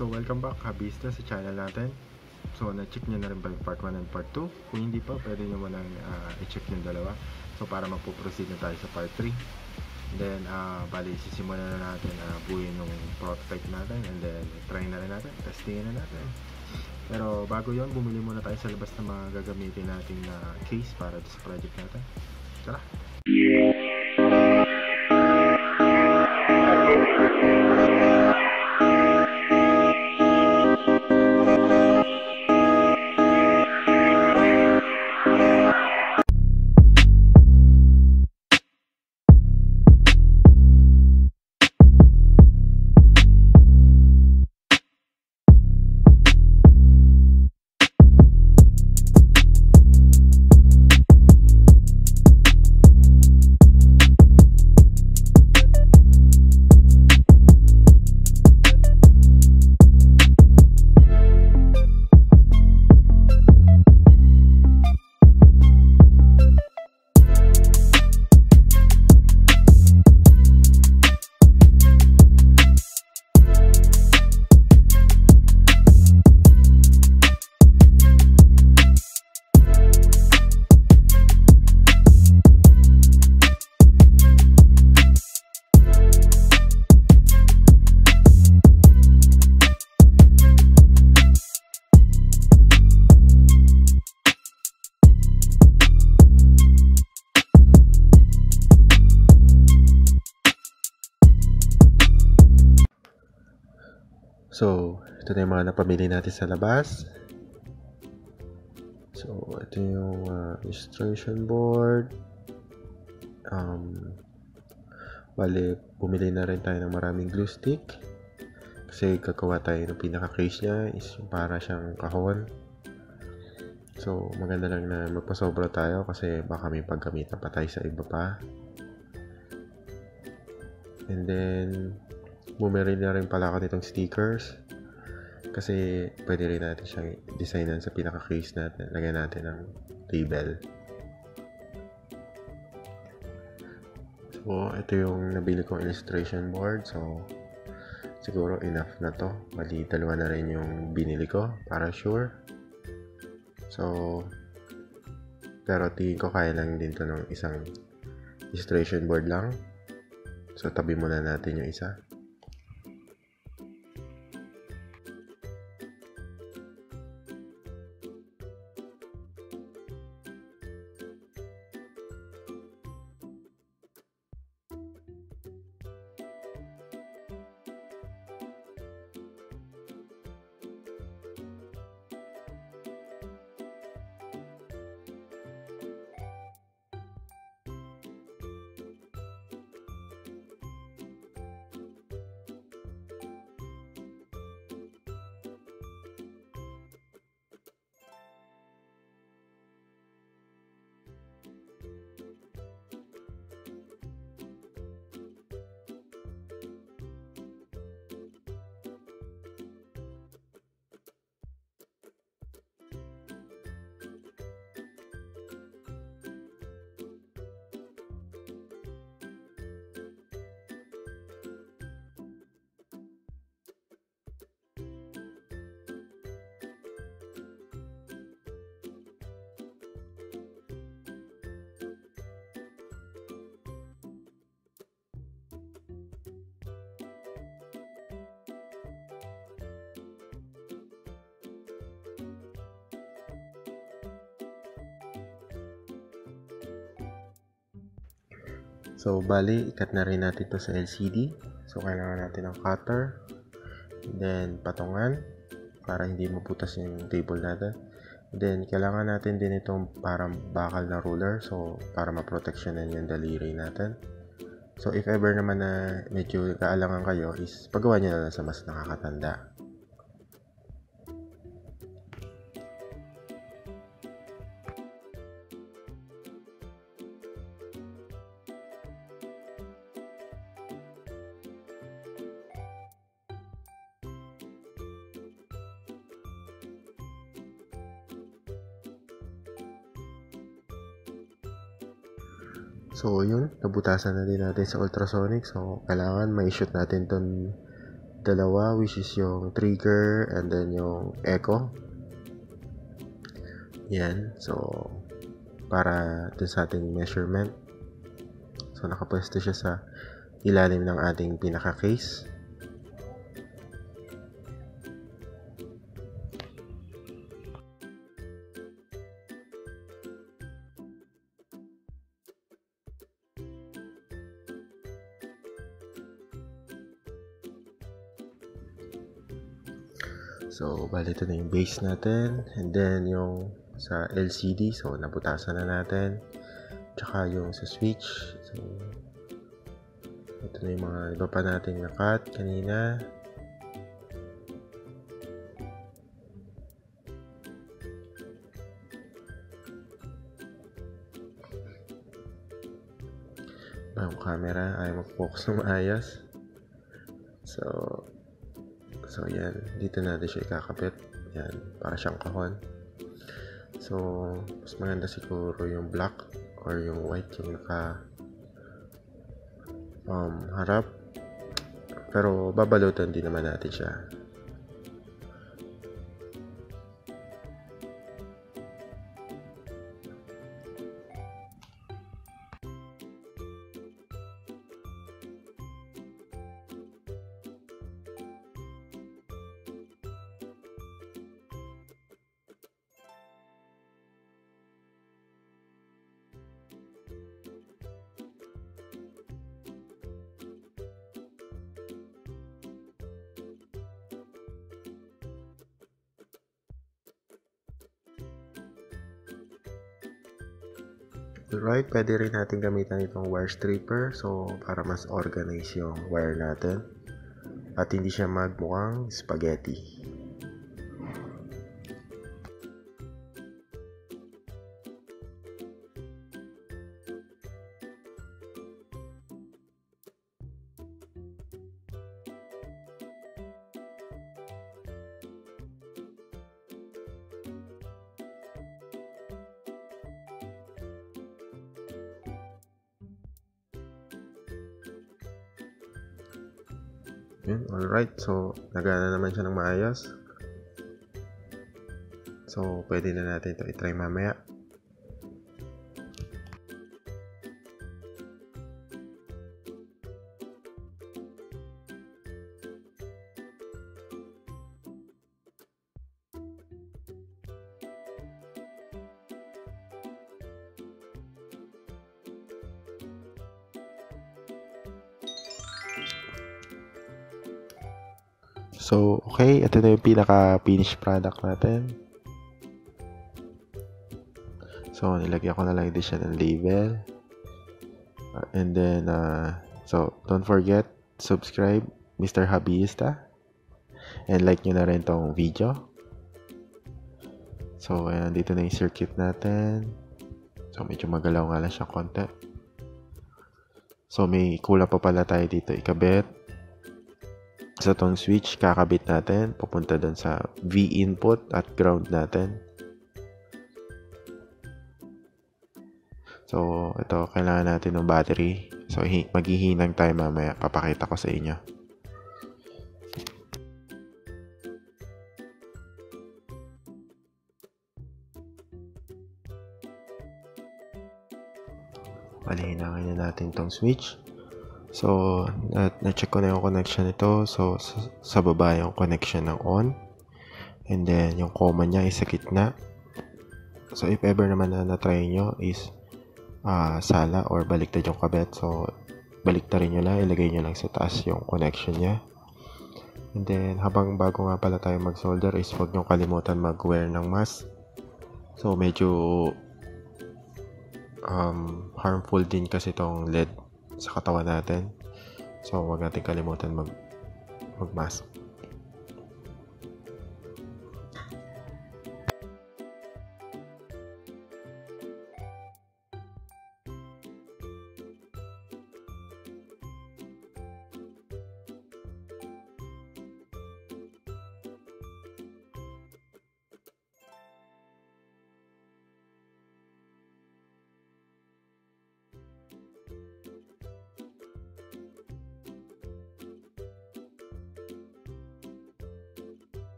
So welcome back kabista sa channel natin. So na-check nyo na rin ba yung part 1 and part 2? Kung hindi pa, pwede nyo munang i-check yung dalawa. So para magpo-proceed na tayo sa part 3. Then bali sisimulan na natin buuin yung prototype natin, and then try na rin natin, testingin na natin. Pero bago yon, bumili muna tayo sa labas ng mga gagamitin nating case para sa project natin. Tara! So, ito na yung mga napamili natin sa labas. So, ito yung illustration board. Bali, bumili na rin tayo ng maraming glue stick. Kasi gagawa tayo ng pinaka-case niya is yung para siyang kahon. So, maganda lang na magpasobra tayo kasi baka may paggamitan pa tayo sa iba pa. And then, bumili na rin pala ako nitong stickers kasi pwede rin natin siyang designan sa pinaka-case natin. Lagyan natin ng label. So, ito yung nabili kong illustration board. So, siguro enough na to. Bali, dalawa na rin yung binili ko para sure. So, pero tingin ko kaya lang din to ng isang illustration board lang. So, tabi muna natin yung isa. So, bali, ikat na rin natin ito sa LCD. So, kailangan natin ng cutter. Then, patungan para hindi maputas yung table natin. Then, kailangan natin din itong parang bakal na ruler. So, para maproteksyonan yung daliri natin. So, if ever naman na medyo kaalangan kayo, is pagawa nyo na lang sa mas nakakatanda. So, yun. Nabutasan na din natin sa ultrasonic. So, kailangan ma-shoot natin ton dalawa, which is yung trigger and then yung echo. Yan. So, para dun sa ating measurement. So, nakapwesto siya sa ilalim ng ating pinaka-case. So, bali ito na yung base natin. And then, yung sa LCD. So, nabutasan na natin. Tsaka yung sa switch. So, ito na yung mga iba pa natin na-cut kanina. Yung camera ay mag-focus na maayos. So, yan. Dito natin siya ikakabit. Yan. Para siyang kahon. So, mas maganda siguro yung black or yung white yung harap. Pero, babalutan din naman natin siya. Alright, pwede rin natin gamitan itong wire stripper. So, para mas organize yung wire natin. At hindi siya magmukhang spaghetti. Alright, so nagana naman siya ng maayos. So, pwede na natin ito i-try mamaya. So, okay. Ito na yung pinaka-finished product natin. So, nilagyan ko na lang din siya ng label. And then, so, don't forget, subscribe, Mr. Hobbyista. And like nyo na rin tong video. So, ayan, dito na yung circuit natin. So, medyo magalaw nga lang siya konti. So, may kulang pa pala tayo dito ikabit. Sa tong switch, kakabit natin. Pupunta dun sa V input at ground natin. So, ito, kailangan natin ng battery. So, maghihinang tayo mamaya. Papakita ko sa inyo. Palihinangin na natin tong switch. So, na-check ko na yung connection nito. So, sa baba yung connection ng on. And then, yung common niya is sa gitna. So, if ever naman na na-try nyo is sala or baliktad yung kabit. So, baliktarin nyo lang. Ilagay nyo lang sa taas yung connection niya. And then, habang bago nga pala tayo mag-solder is huwag nyo kalimutan mag-wear ng mask. So, medyo harmful din kasi itong LED sa katawan natin. So, huwag natin kalimutan mag-mask.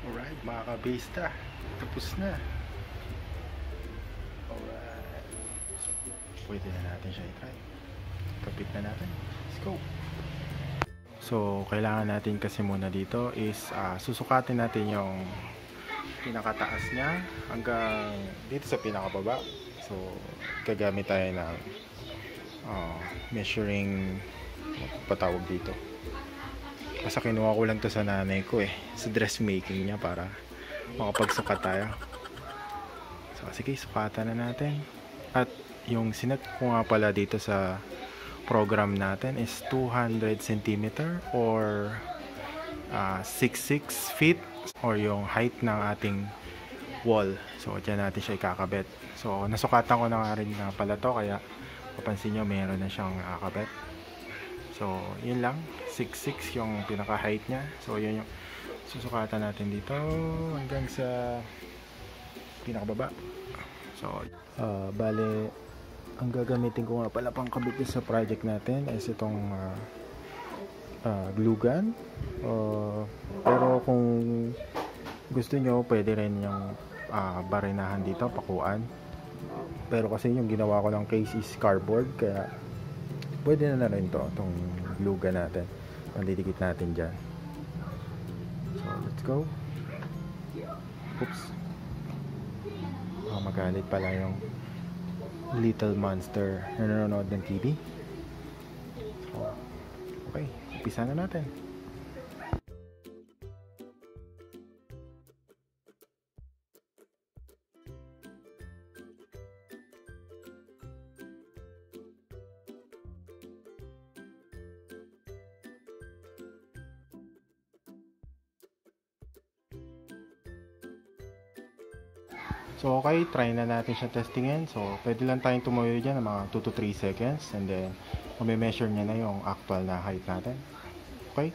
Alright, mga kabista, tapos na. Alright, so, pwede na natin siya i-try. Kapit na natin. Let's go. So, kailangan natin kasi muna dito is susukatin natin yung pinakataas niya hanggang dito sa pinakababa. So, gagamit tayo ng measuring, patawag dito. Kasi kinuha ko lang to sa nanay ko sa dressmaking niya para makapagsukat tayo. So, sige, sukatan na natin. At yung sinet ko nga pala dito sa program natin is 200 cm or 66 feet or yung height ng ating wall. So, dyan natin siya ikakabit. So, nasukatan ko na nga rin nga pala to, kaya papansin nyo meron na siyang kabit. So, yun lang. 6'6" yung pinaka-height niya. So, yun yung susukatan natin dito hanggang sa pinakababa. So, bale, ang gagamitin ko nga pala pang kabit sa project natin is itong glue gun. Pero kung gusto nyo, pwede rin yung barinahan dito, pakuan. Pero kasi yung ginawa ko ng case is cardboard, kaya pwede na rin to, itong glue gun natin. Pandidikit natin dyan. So, let's go. Oops. Magalit pala yung little monster na nanonood ng TV. So, okay, umpisa na natin. So, okay, try na natin siya testingin. So, pwede lang tayong tumuyo dyan ng mga 2 to 3 seconds. And then, may-measure niya na yung actual na height natin. Okay?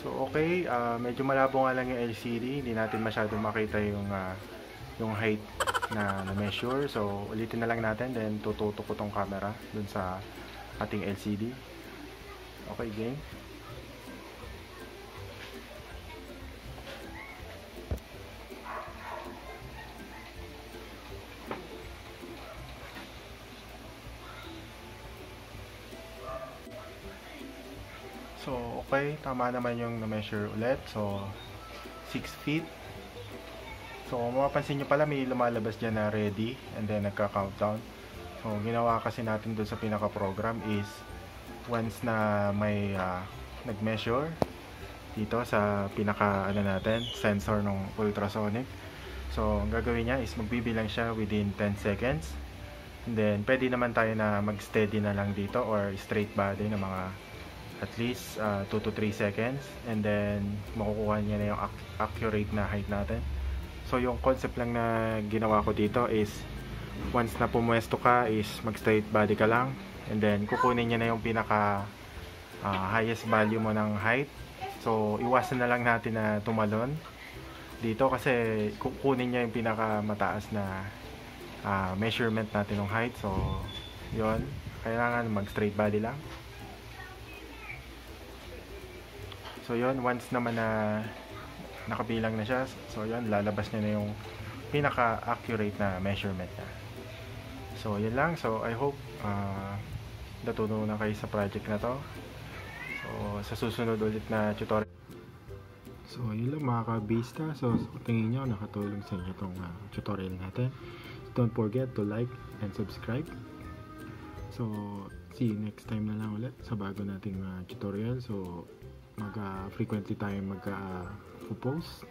So, okay, medyo malabo nga lang yung LCD. Hindi natin masyadong makita yung height na measure. So, ulitin na lang natin. Then, tututok ko tong camera dun sa ating LCD. Okay, game. So, okay, tama naman yung na-measure ulit. So, 6 feet. So, kung mapapansin nyo pala, may lumalabas dyan na ready and then nagka-countdown. So, ginawa kasi natin doon sa pinaka-program is once na may nag-measure dito sa pinaka natin, sensor ng ultrasonic. So, ang gagawin niya is magbibilang siya within 10 seconds. And then, pwede naman tayo na mag-steady na lang dito or straight body na mga at least 2 to 3 seconds. And then, makukuha niya na yung accurate na height natin. So, yung concept lang na ginawa ko dito is once na pumuesto ka is mag straight body ka lang and then kukunin niya na yung pinaka highest value mo ng height. So iwasan na lang natin na tumalon dito kasi kukunin niya yung pinaka mataas na measurement natin ng height. So yon, kailangan mag straight body lang. So yon, once naman na nakabilang na siya, so yon, lalabas niya na yung pinaka accurate na measurement niya. So, yun lang. So, I hope natutunan na kayo sa project na to. So, sa susunod ulit na tutorial. So, yun lang mga kabista. So, tingin nyo, nakatulong sa inyo itong tutorial natin. Don't forget to like and subscribe. So, see you next time na lang ulit sa bago nating tutorial. So, frequently tayo mag-post,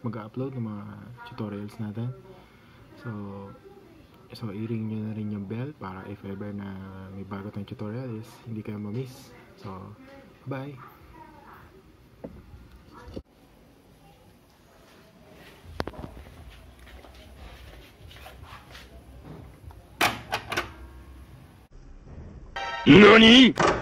mag-upload ng mga tutorials natin. So, i-ring nyo na rin yung bell para if ever na may bago tayong tutorial is hindi kayo ma-miss. So, bye! NANI?!